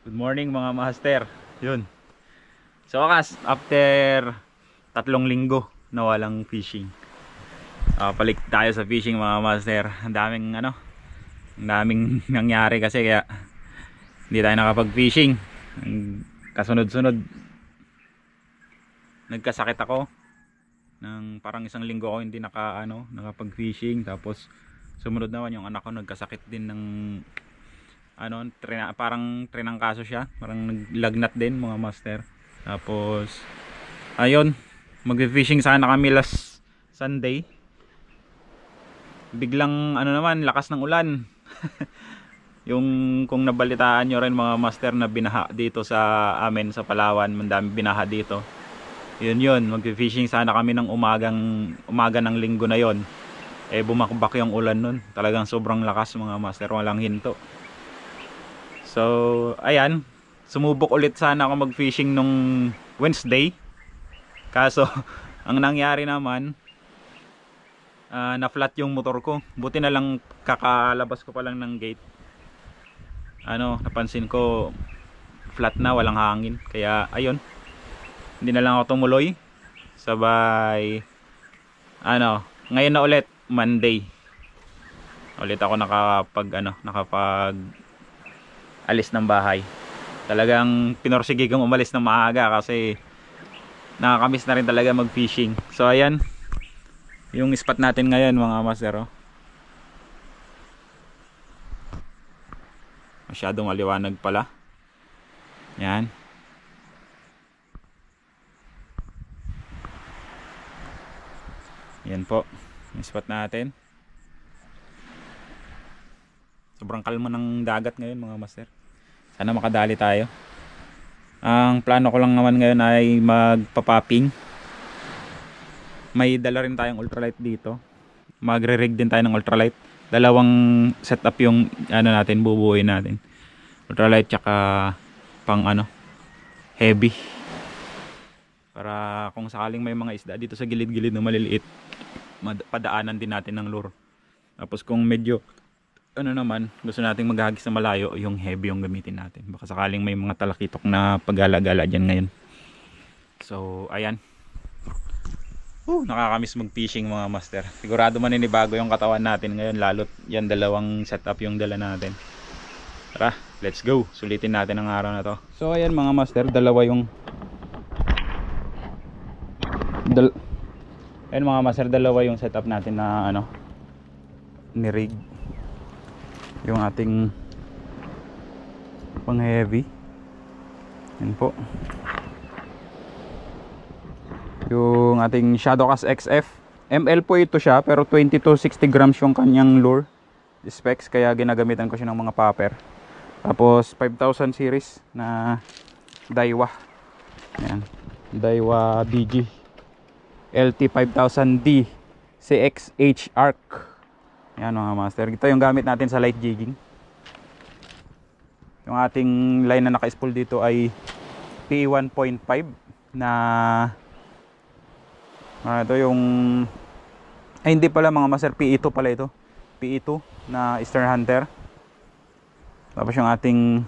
Good morning mga master. Yun. So wakas, after 3 linggo na walang fishing. Balik tayo sa fishing mga master. Ang daming nangyari kasi kaya hindi tayo nakapag-fishing. Kasunod-sunod nagkasakit ako. Nang parang 1 linggo ako hindi nakapag-fishing. Tapos sumunod naman yung anak ko nagkasakit din ng parang trinangkaso siya, parang naglagnat din mga master. Tapos ayun, mag-fishing sana kami last Sunday. Biglang naman, lakas ng ulan. Yung kung nabalitaan nyo rin mga master na binaha dito sa amin sa Palawan, mandami binaha dito. Yun, mag-fishing sana kami ng umaga ng linggo na yon. Bumakbak yung ulan nun. Talagang sobrang lakas mga master, walang hinto. So, ayan, sumubok ulit sana ako mag-fishing nung Wednesday. Kaso, ang nangyari naman, na-flat yung motor ko. Buti na lang kakalabas ko pa lang ng gate. Napansin ko, flat na, walang hangin. Kaya, ayun, hindi na lang ako tumuloy. Sabay, ngayon na ulit, Monday. Ulit ako nakapag alis ng bahay. Talagang pinorsige kong umalis ng maaga kasi nakakamiss na rin talaga mag fishing. So ayan yung spot natin ngayon mga master. Masyadong maliwanag pala. Yan. Yan po yung spot natin. Sobrang kalma ng dagat ngayon mga master. Sana makadali tayo. Ang plano ko lang naman ngayon ay magpapopping. May dala rin tayong ultralight dito. Magre-rig din tayo ng ultralight. Dalawang setup yung natin, bubuuin natin. Ultralight tsaka pang heavy. Para kung sakaling may mga isda dito sa gilid-gilid na maliliit, padaanan din natin ng lure. Tapos kung medyo gusto nating maghagis na malayo, yung heavy yung gamitin natin. Baka sakaling may mga talakitok na paggala-gala dyan ngayon. So ayan, nakakamiss mag fishing mga master. Sigurado maninibago yung katawan natin ngayon, lalo't yan dalawang setup yung dala natin. Tara, let's go, sulitin natin ang araw na to. So ayan mga master, dalawa yung setup natin na ni-rig. Yung ating pang heavy. Yan po. Yung ating Shadowcast XF. ML po ito siya, pero 20 to 60 grams yung kanyang lure specs, kaya ginagamitan ko siya ng mga popper. Tapos 5000 series na Daiwa. Yan. Daiwa DG LT 5000D CXH Arc. Yan mga master, ito yung gamit natin sa light jigging. Yung ating line na naka-spool dito ay PE 1.5 na ito yung hindi pala mga master, PE 2 pala ito. PE 2 na Eastern Hunter. Tapos yung ating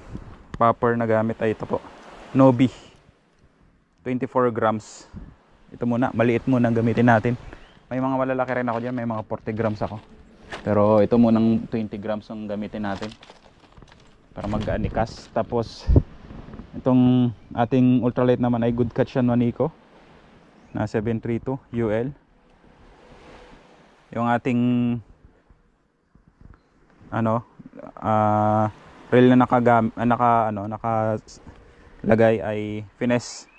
popper na gamit ay ito po, Nobi 24 grams. Ito muna, maliit muna ang gamitin natin. May mga malalaki rin ako dyan, may mga 40 grams ako. Pero ito munang 20 grams ang gamitin natin para mag-anikas. Tapos itong ating ultralight naman ay Good Catch yan, Manico na 732 UL. Yung ating reel na nakalagay ay Finesse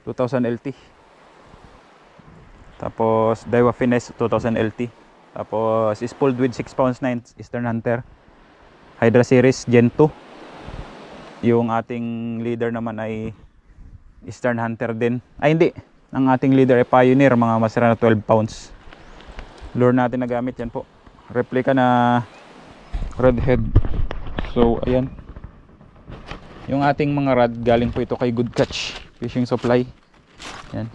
2000 LT. Tapos Daiwa Finesse 2000 LT. Tapos spooled with 6 pounds 9 Eastern Hunter Hydra Series Gen 2. Yung ating leader naman ay Eastern Hunter din. Ay hindi, ang ating leader ay Pioneer mga master na 12 pounds. Lure natin na gamit yan po, replica na redhead. So ayan, yung ating mga rod galing po ito kay Good Catch Fishing Supply. Yan.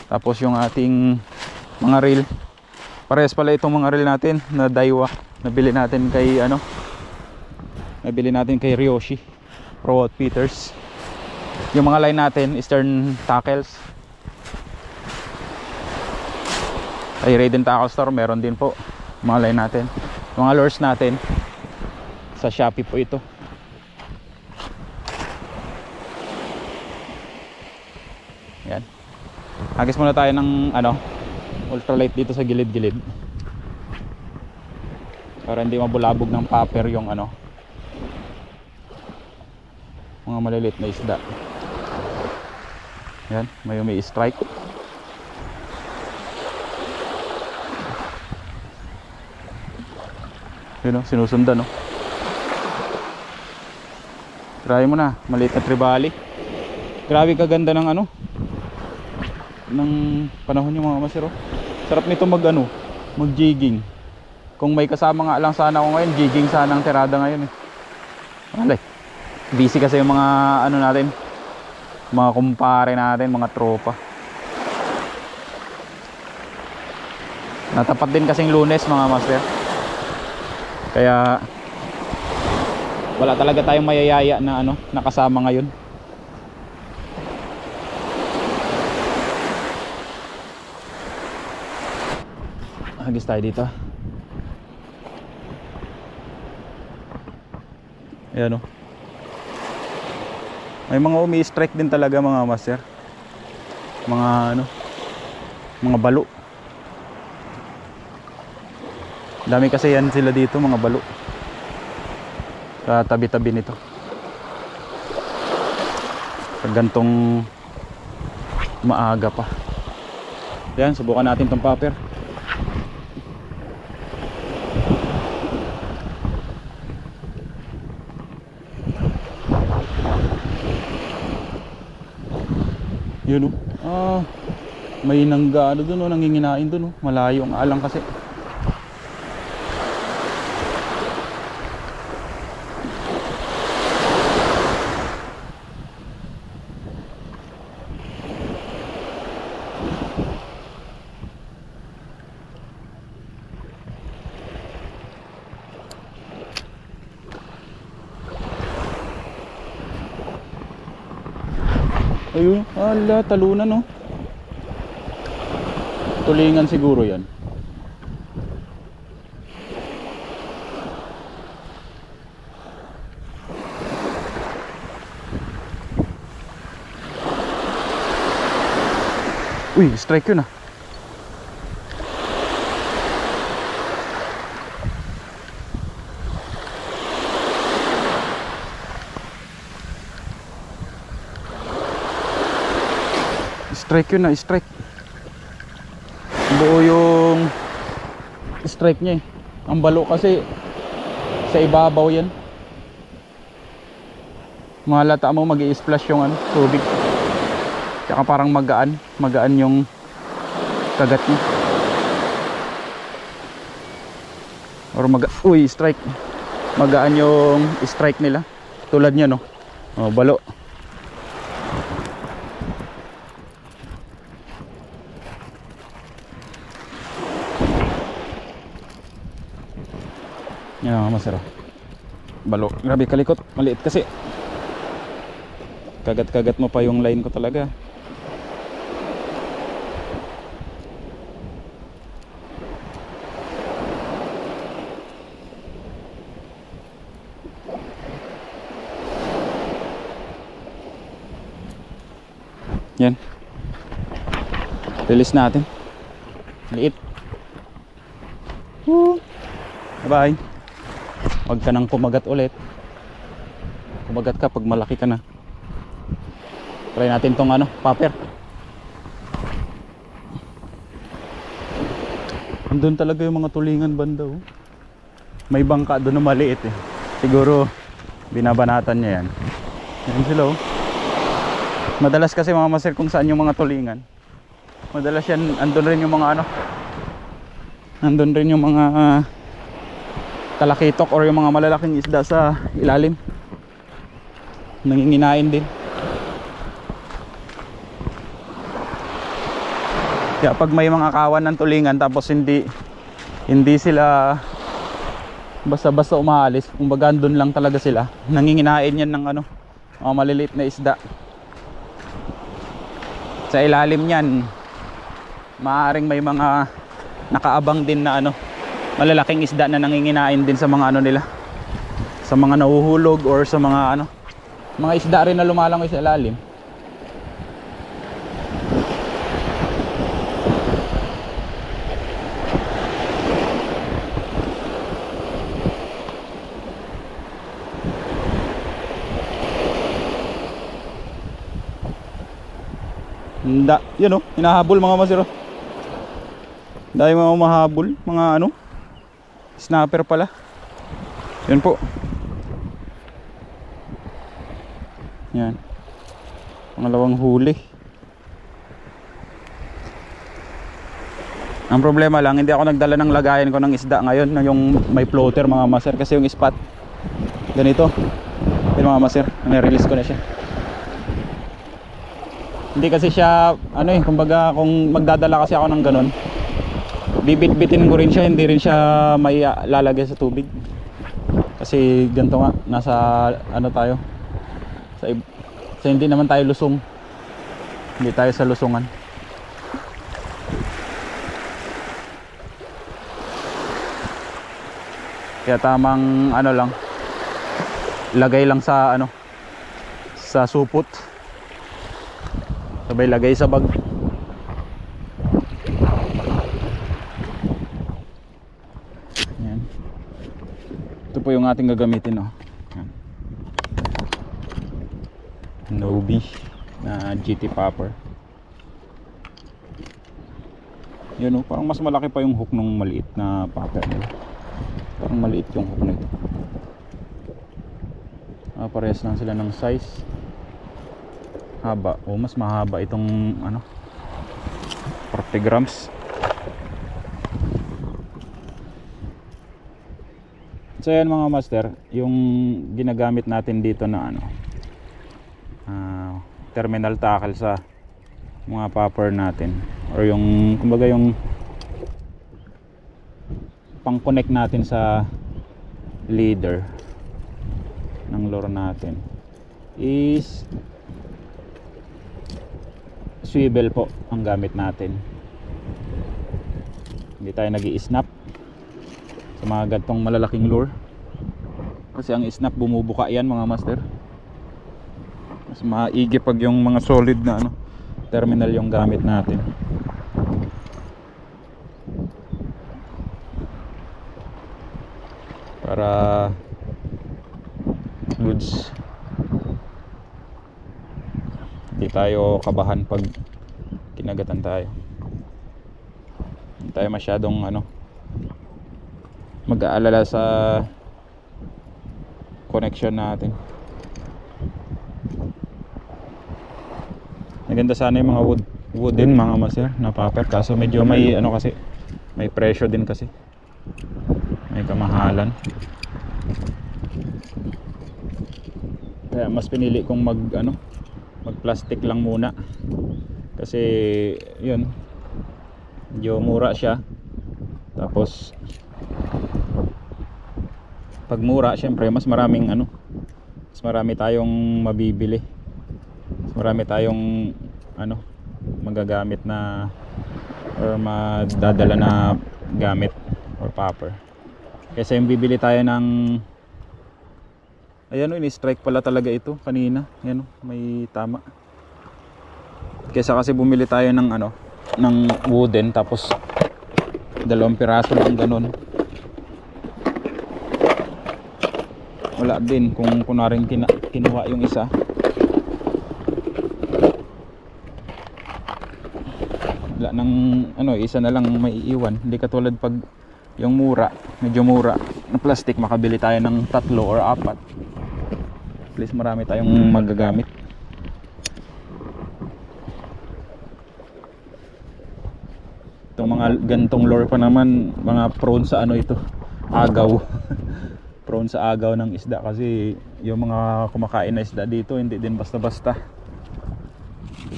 Tapos yung ating mga reel, parehas pala itong mga reel natin na Daiwa. Nabili natin kay Ryoshi. Pro outfitters. Yung mga line natin, Eastern Tackles. Ay, Raiden Tackle Store, meron din po mga line natin. Mga lures natin sa Shopee po ito. Yan. Hagis muna tayo ng ultralight dito sa gilid-gilid para hindi mabulabog ng popper yung mga maliliit na isda. Yan, may strike. Yun sinusundan try mo na, maliit na tribali. Grabe kaganda ng ng panahon yung mga masiro. Sarap nito mag jigging. Kung may kasama nga lang sana ako ngayon, jigging sana ang tirada ngayon Alay, busy kasi yung mga natin, mga kumpare natin, mga tropa. Natapat din kasing Lunes mga master, kaya wala talaga tayong mayayaya na nakasama ngayon. Hagis tayo dito. Ayan may mga umi-strike din talaga mga master, mga balo. Dami kasi yan sila dito, mga balo sa tabi-tabi nito. Pag gantong maaga pa. Yan, subukan natin tong popper. Yun may nangga doon nanginginain doon malayo ang alang kasi. Ayun, ala, talunan tulingan siguro yan. Uy, strike yun strike yun strike. Buo yung strike niya Ang balo kasi sa ibabaw yan. Malata mo mag-i-splash yung tubig. Tsaka parang magaan yung kagat niya. Or uy, strike. Magaan yung strike nila. Tulad niya balo. Yan masarap. Balo. Grabe kalikot. Maliit kasi. Kagat-kagat mo pa yung line ko talaga. Yan. Release natin. Liit. Bye. Huwag ka nang kumagat ulit. Kumagat ka pag malaki ka na. Try natin tong popper. Andun talaga yung mga tulingan banda May bangka doon na maliit Siguro binabanatan niya yan. Yan sila Madalas kasi mga master kung saan yung mga tulingan. Madalas yan andun rin yung mga andun rin yung mga talakitok or yung mga malalaking isda sa ilalim. Nanginginain din. Kaya pag may mga kawan ng tulingan tapos hindi sila basta-basta umaalis, kumbaga doon lang talaga sila. Nanginginain yan ng mga maliliit na isda. Sa ilalim niyan maaaring may mga nakaabang din na ano, malalaking isda na nanginginain din sa mga ano nila, sa mga nahuhulog or sa mga ano, mga isda rin na lumalangoy sa ilalim. Yun oh, hinahabol mga masiro. Dahil mga mahabol, mga ano, snapper pala. Yun po. Yan. Pangalawang huli. Ang problema lang, hindi ako nagdala ng lagayan ko ng isda ngayon, yung may floater mga master, kasi yung spot ganito. Yun mga master, nire-release ko na siya. Hindi kasi siya ano eh, kumbaga kung magdadala kasi ako ng ganun, bibit-bitin ko rin siya, hindi rin siya may lalagay sa tubig. Kasi ganito nga, nasa ano tayo, sa hindi naman tayo lusong, hindi tayo sa lusungan. Kaya tamang ano lang, lagay lang sa ano, sa supot, sabay lagay sa bag. Yan. Ito po yung ating gagamitin, oh. Yan. Nobi na GT popper. Yun oh, parang mas malaki pa yung hook nung maliit na popper nila. Parang maliit yung hook nito. Parehas lang sila ng size. Haba, o mas mahaba itong ano, 40 grams. So yan mga master, yung ginagamit natin dito na ano, terminal tackle sa mga popper natin, or yung kumbaga yung pang connect natin sa leader ng lure natin, is swivel po ang gamit natin. Hindi tayo nag-i-snap sa mga gantong malalaking lure, kasi ang snap bumubuka yan mga master. Mas maigi pag yung mga solid na ano, terminal yung gamit natin. Para goods, hindi tayo kabahan pag kinagatan tayo. Hindi tayo masyadong ano, mag-aalala sa connection natin. Maganda sana yung mga wooden mga master na popper, kaso medyo may ano, kasi may presyo din, kasi may kamahalan. Kaya mas pinili kong mag plastic lang muna, kasi yun, medyo mura siya. Tapos pag mura, syempre mas maraming ano, mas marami tayong mabibili, mas marami tayong ano, magagamit na or madadala na gamit or popper. Kasi yung bibili tayo ng, ayan o, ini-strike pala talaga ito kanina. Ayan o, may tama. Kesa kasi bumili tayo ng ano, ng wooden, tapos 2 piraso lang ganun. Wala din kung kunaring kinuha yung isa. Wala nang ano, isa na lang may iiwan. Hindi katulad pag yung mura, medyo mura na plastic, makabili tayo ng 3 or 4. At least marami tayong magagamit. Itong mga gantong lure pa naman, mga prone sa ano ito, agaw. Prone sa agaw ng isda, kasi yung mga kumakain na isda dito hindi din basta-basta.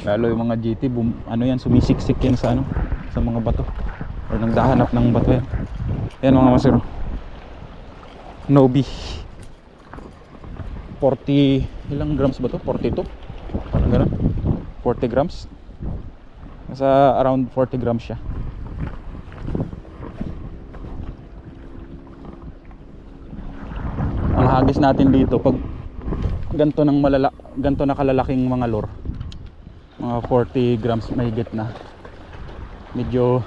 Lalo yung mga GT, ano yan, sumisiksik yan sa ano, sa mga bato, or nagdahanap ng bato yan. Yan mga masiro, Nobi 40, ilang grams ba to? 42? Parang ganun. 40 grams. Nasa around 40 grams siya. Ang hagis natin dito pag ganto na kalalaking mga lure, mga 40 grams mahigit na. Medyo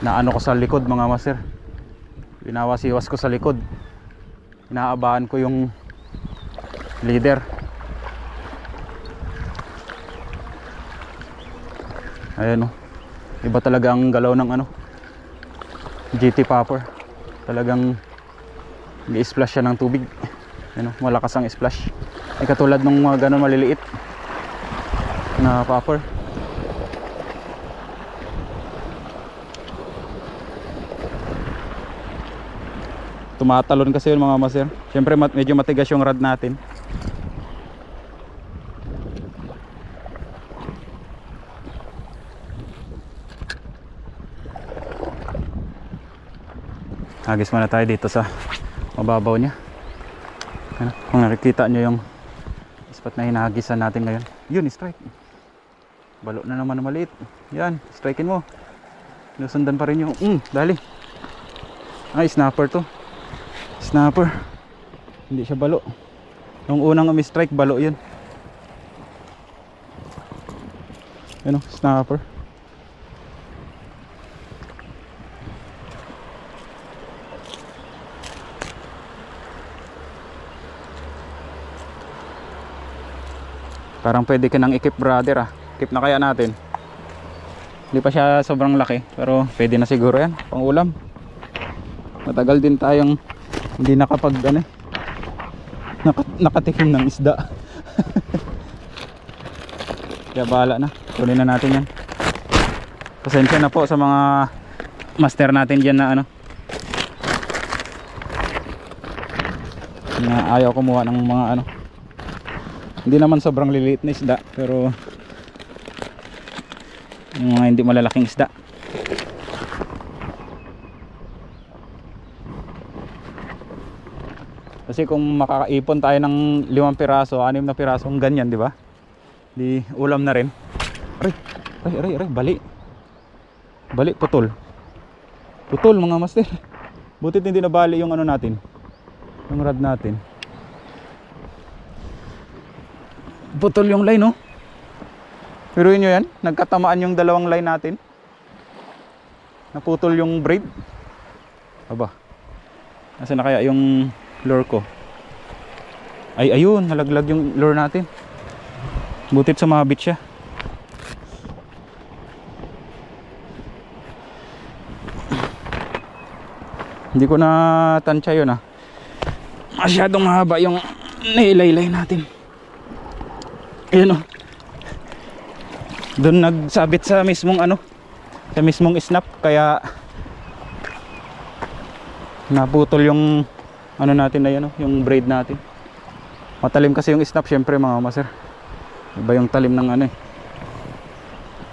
naano ko sa likod mga master, binawasiwas ko sa likod, inaabaan ko yung leader. Ayan o, iba talaga ang galaw ng ano, GT popper. Talagang i-splash siya ng tubig. Ayan o, malakas ang splash, hindi katulad ng mga ganun maliliit na popper. Tumatalon kasi yun mga master. Siyempre medyo matigas yung rod natin. Hagis muna tayo dito sa mababaw niya. Ano, kung nakikita nyo yung spot na hinahagisan natin ngayon, yun, strike. Balo na naman na maliit. Yan, strikein mo. Nusundan pa rin yung dali. Ay, snapper to. Snapper. Hindi siya balo. Nung unang umi-strike, balo yun. Yan o, snapper. Parang pwede ka nang i-keep brother ah. Keep na kaya natin. Hindi pa siya sobrang laki, pero pwede na siguro yan, pang ulam. Matagal din tayong hindi nakapag ano, nakatikim ng isda. Kaya bahala na, tuloy na natin yan. Pasensya na po sa mga master natin dyan na ano, na ayaw kumuha ng mga ano, hindi naman sobrang liliit na isda, pero yung mga hindi malalaking isda. Kasi kung makakaipon tayo ng 5 piraso, 6 na pirasong ganyan, di ba? Di ulam na rin. Aray, bali. Bali, putol. Putol mga master. Butit hindi na bali yung ano natin, yung rod natin. Putol yung line, no? Pero yun yan, nagkatamaan yung dalawang line natin. Naputol yung braid. Aba, nasa na kaya yung lure ko? Ay, ayun, nalaglag yung lure natin. Butit sumabit siya. Hindi ko na tansya yun ah. Masyadong mahaba yung nailaylay natin. Ayun oh. Doon nagsabit sa mismong ano, sa mismong snap, kaya naputol yung ano natin na yan oh, yung braid natin. Matalim kasi yung snap syempre mga master. Iba yung talim ng ano eh.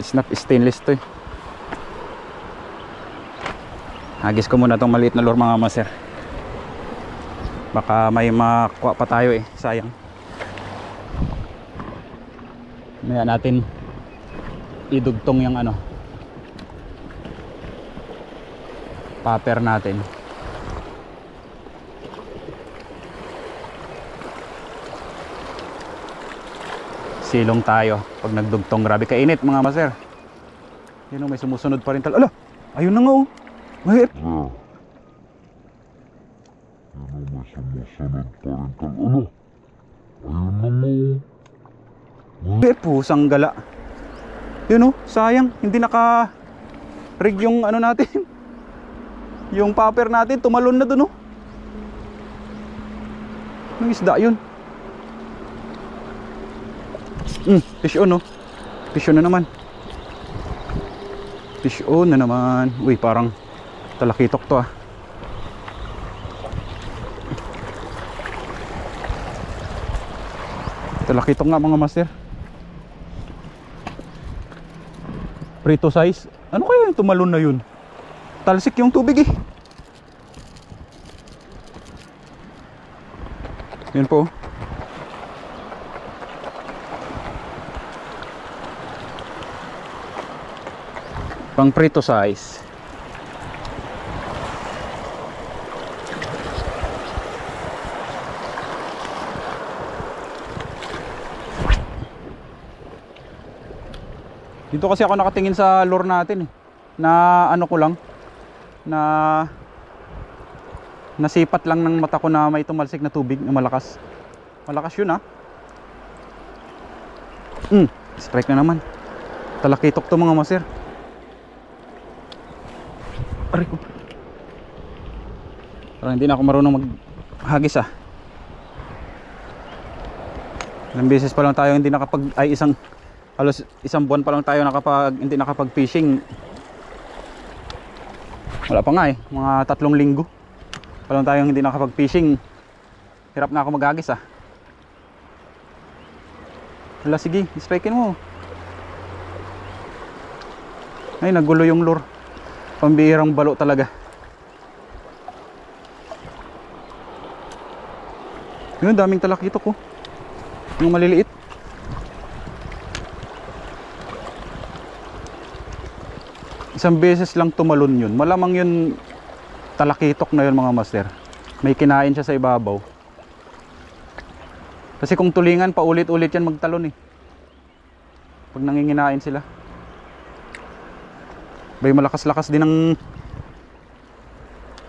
Snap stainless to eh. Hagis ko muna tong maliit na lure mga master. Baka may makuha pa tayo eh, sayang. Maya natin idugtong yung ano, popper natin. Silong tayo pag nagdugtong. Grabe kainit mga master. Yun o, may sumusunod pa rin tal. Ala, ayun na nga o. Mahir. Yun o, may sumusunod pa rin tal. Ala, ayun na nga o. Pusang gala. Yun o, sayang, hindi naka rig yung ano natin. Yung popper natin, tumalon na dun o. Anong isda yun? Fish on o. Fish on na naman. Fish on na naman. Uy, parang talakitok to ah. Talakitok nga mga master. Prito size. Ano kaya yung tumalon na yun? Talsik yung tubig eh. Yun po. Pang prito size. Dito kasi ako nakatingin sa lure natin eh. Na ano ko lang, na nasipat lang ng mata ko na may tumalsik na tubig na malakas. Malakas yun ah. Strike na naman. Talakitok to mga master. Aray ko. Parang hindi na ako marunong maghagis ah. Ilang beses pa lang tayo hindi nakapag, ay halos isang buwan pa lang tayo hindi nakapag fishing. Wala pa nga eh, mga 3 linggo pa lang tayo hindi nakapag fishing. Hirap na ako maghagis ah. Wala, sige, strikein mo. Ay, nagulo yung lure. Pambihirang balo talaga. Yun, daming talakitok ko. Yung maliliit. Isang beses lang tumalon yun. Malamang yun talakitok na yun mga master. May kinain siya sa ibabaw. Kasi kung tulingan, paulit-ulit yan magtalon eh. Pag nanginginain sila. Bay, malakas-lakas din ang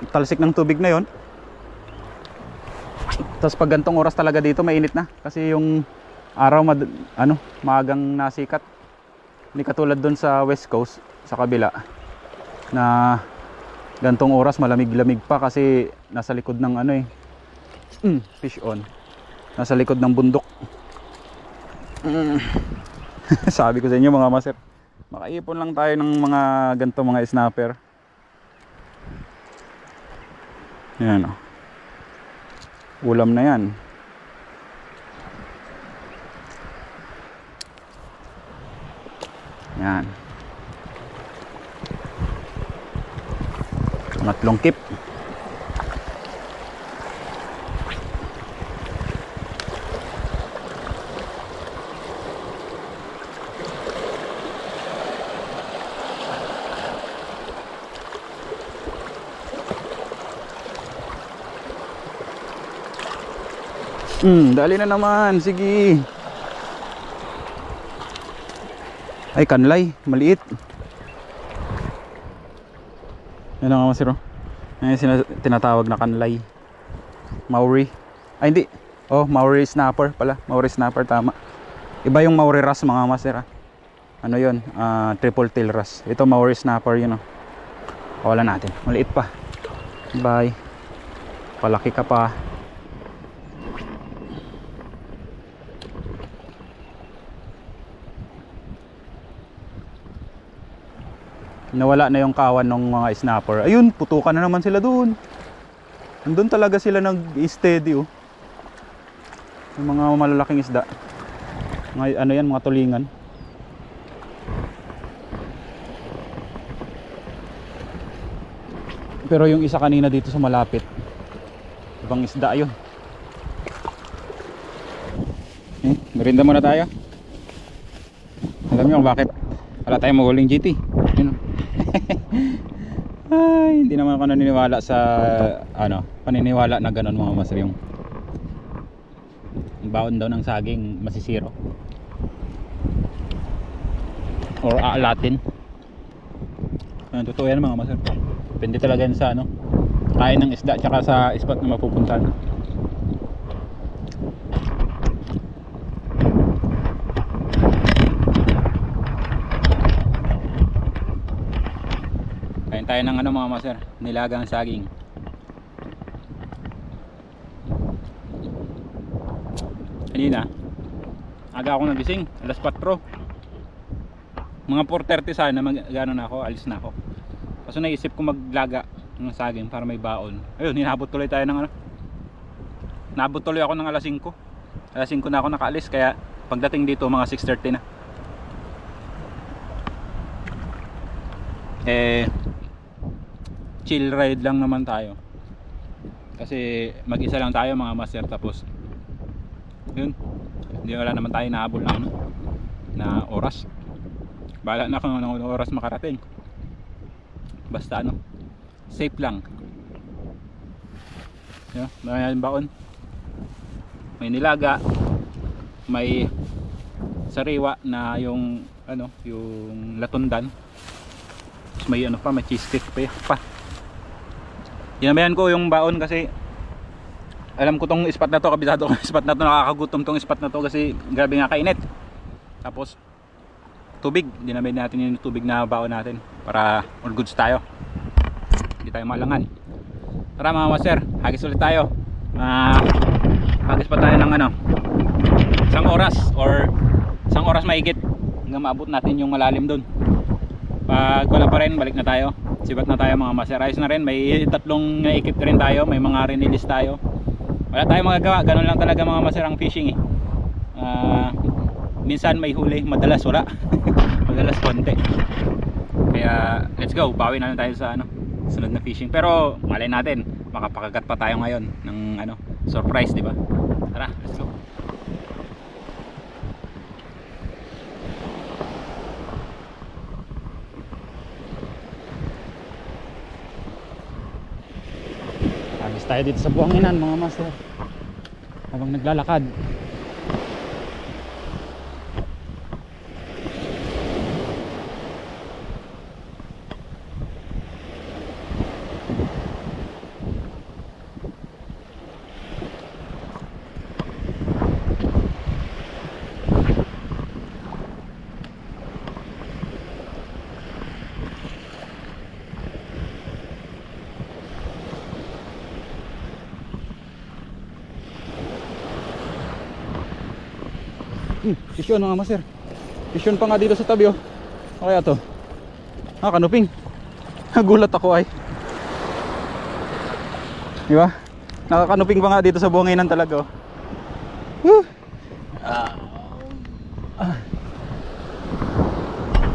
talsik ng tubig na yon. Tapos pag gantong oras talaga dito mainit na kasi yung araw maagang nasikat. Hindi katulad doon sa West Coast sa kabila na gantong oras malamig-lamig pa kasi nasa likod ng fish on. Nasa likod ng bundok. Sabi ko sa inyo mga master, makaipon lang tayo ng mga ganito mga snapper. Yan o. Ulam na yan. Yan. Matlong kip. Dali na naman, sige. Ay, kanlay, maliit. Yan ang masiro. Yan yung tinatawag na kanlay. Maori. Ay, hindi. Oh, Maori snapper pala. Maori snapper, tama. Iba yung Maori wrasse mga masira. Ano yun? Triple tail wrasse. Ito Maori snapper yun. Wala natin. Maliit pa. Bye. Palaki ka pa. Nawala na yung kawan ng mga snapper. Ayun, putukan na naman sila doon. Andun talaga sila nag-steady oh. Yung mga malalaking isda. Mga, yan, mga tulingan. Pero yung isa kanina dito sa malapit, ibang isda yun. Merinda muna tayo. Alam niyo kung bakit wala tayong maguling GT. Yun. Ay, hindi naman ako naniniwala sa paniniwala na ganun mga master, yung baon daw ng saging masisiro or aalatin. Totoo yan mga master. Depende talaga yan sa kain ng isda tsaka sa spot na mapupuntahan. Kain tayo ng mga master, nilagang saging. Kanina aga ako nagising, alas 4. Mga 4:30 sana gano'n na ako, alis na ako. Kaso naisip ko maglaga ng saging para may baon. Ayun, hinabot tuloy tayo ng nabot tuloy ako ng alas 5. Alas 5 na ako nakaalis, kaya pagdating dito mga 6:30 na. Chill ride lang naman tayo. Kasi mag-isa lang tayo mga master, tapos yun, hindi wala naman tayo nahabol na ano, na oras. Bahala na kung anong oras makarating, basta ano, safe lang. Yun, may baon, may nilaga, may sariwa na yung ano, yung latundan. Tapos may ano pa, may cheese stick pa. Dinamihan ko yung baon kasi alam ko tong spot na to, kabisado ko yung spot na to, nakakagutom tong spot na to kasi grabe nga kainit. Tapos tubig, dinamihan natin yung tubig na baon natin para all goods tayo, hindi tayo malangan. Tara mga master, hagis ulit tayo. Hagis pa tayo ng ano, isang oras mahigit hanggang maabot natin yung malalim dun. Pag wala pa rin, balik na tayo, sibat na tayo mga master. Ayos na rin, may tatlong naikip rin tayo, may mga rinilis tayo. Wala tayong magagawa, ganun lang talaga mga master ang fishing minsan may huli, madalas wala. Madalas konti. Kaya let's go, bawi na lang tayo sa ano, sunod na fishing. Pero malay natin, makapakagat pa tayo ngayon ng ano, surprise, di ba? Tara, let's go. Agis tayo dito sa buhanginan mga master habang naglalakad. Pisyon mga master, pisyon pa nga dito sa tabi oh. O kaya to, kanuping. Gulat ako ay, di ba? Nakakanuping pa nga dito sa buhanginan talaga oh.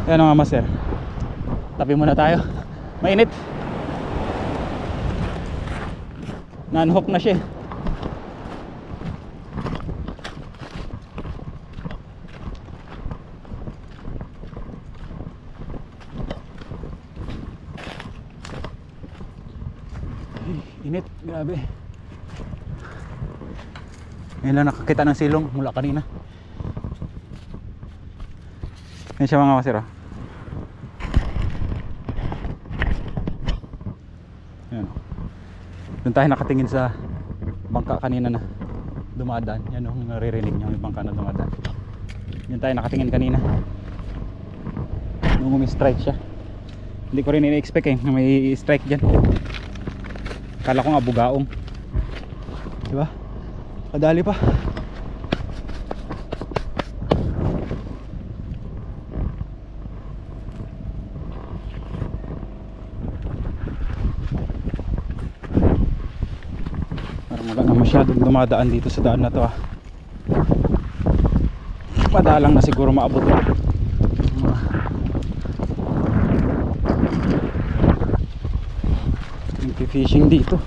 Yan mga master, tabi muna tayo, mainit. Nanhook na siya. Init, grabe. Ngayon lang nakakita ng silong mula kanina. Yan siya mga masira. Yan. Doon tayo nakatingin sa bangka kanina na dumadaan. Yan yung naririnig niyo, yung bangka na dumadaan. Yan tayo nakatingin kanina nung umi-strike siya. Hindi ko rin ini-expect na may strike dyan. Kala ko nga bugaong, diba? Kadali pa. Parang wala na masyadong dumadaan dito sa daan na to Padalang na siguro maabot lang fishing dito.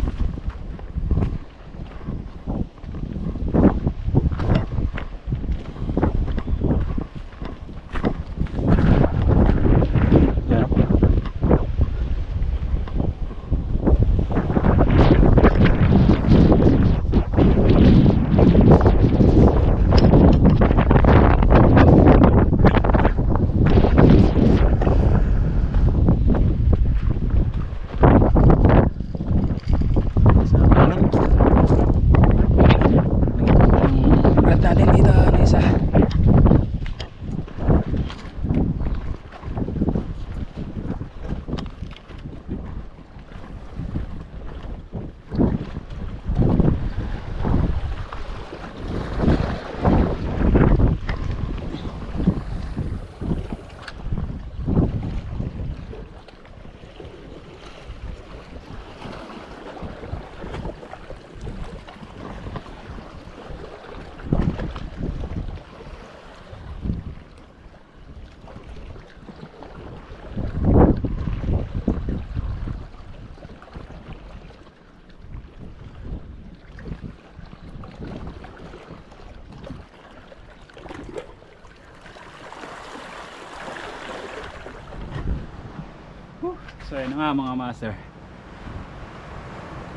So ayun nga mga master,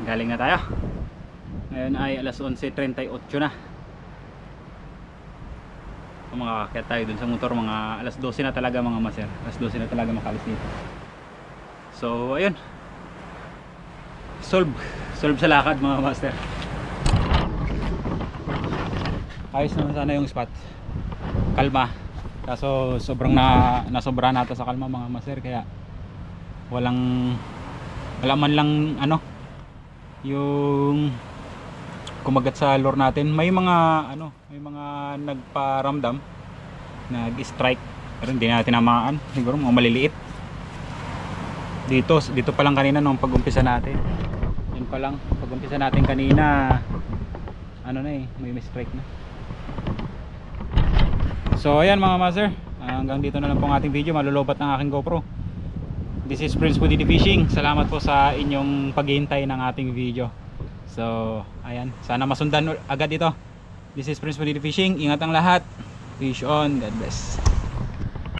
galing na tayo. Ngayon ay alas 11:38 na. Kung makakakit tayo dun sa motor, mga alas 12 na talaga mga master. Alas 12 na talaga makalis dito. So ayun, solve sa lakad mga master. Ayos naman sana yung spot, kalma. Kaso sobrang nasobra nata sa kalma mga master, kaya wala man lang ano yung kumagat sa lure natin. May mga nagparamdam, nag-strike, pero hindi natin tinamaan. Siguro mga maliliit. Dito pa lang kanina nung pag-umpisa natin. Yan pa lang pag-umpisa natin kanina, may strike na. So ayan mga master, hanggang dito na lang po ang ating video. Malulobat ng aking GoPro. This is Prince Budidi Fishing. Salamat po sa inyong paghihintay ng ating video. So ayan, sana masundan agad ito. This is Prince Budidi Fishing. Ingat ang lahat. Fish on. God bless.